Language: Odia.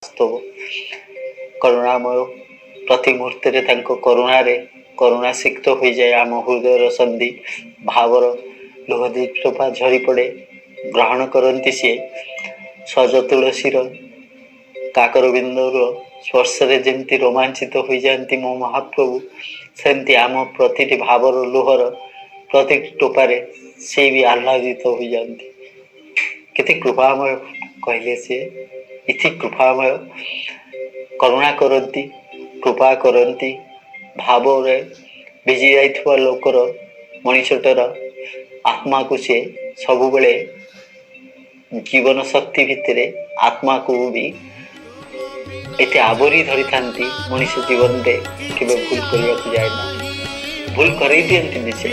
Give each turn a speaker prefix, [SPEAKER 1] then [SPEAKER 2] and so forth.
[SPEAKER 1] ବାସ୍ତବ କରୁଣାମୟ। ପ୍ରତି ମୁହୂର୍ତ୍ତରେ ତାଙ୍କ କରୁଣାରେ କରୁଣାସିକ୍ତ ହୋଇଯାଏ ଆମ ହୃଦୟର ସନ୍ଧି। ଭାବର ଲୁହଦୀପ୍ତପା ଝରି ପଡ଼େ। ଗ୍ରହଣ କରନ୍ତି ସିଏ ସଜ ତୁଳସୀର କାକର ବିନ୍ଦୁର ସ୍ପର୍ଶରେ ଯେମିତି ରୋମାଞ୍ଚିତ ହୋଇଯାଆନ୍ତି ମୋ ମହାପ୍ରଭୁ, ସେମିତି ଆମ ପ୍ରତିଟି ଭାବର ଲୁହର ପ୍ରତିଟି ଟୋପାରେ ସେ ବି ଆହ୍ଲାଦିତ ହୋଇଯାଆନ୍ତି। କେତେ କୃପାମୟ କହିଲେ ସିଏ, ଇତି କୃପାମୟ। କରୁଣା କରନ୍ତି, କୃପା କରନ୍ତି। ଭାବରେ ଭିଜି ଯାଇଥିବା ଲୋକର, ମଣିଷଟାର ଆତ୍ମାକୁ ସେ ସବୁବେଳେ ଜୀବନ ଶକ୍ତି ଭିତରେ ଆତ୍ମାକୁ ବି ଏତେ ଆବୋରି ଧରିଥାନ୍ତି। ମଣିଷ ଜୀବନରେ କେବେ ଭୁଲ କରିବାକୁ ଯାଏନା, ଭୁଲ କରେଇ ଦିଅନ୍ତିନି ସେ।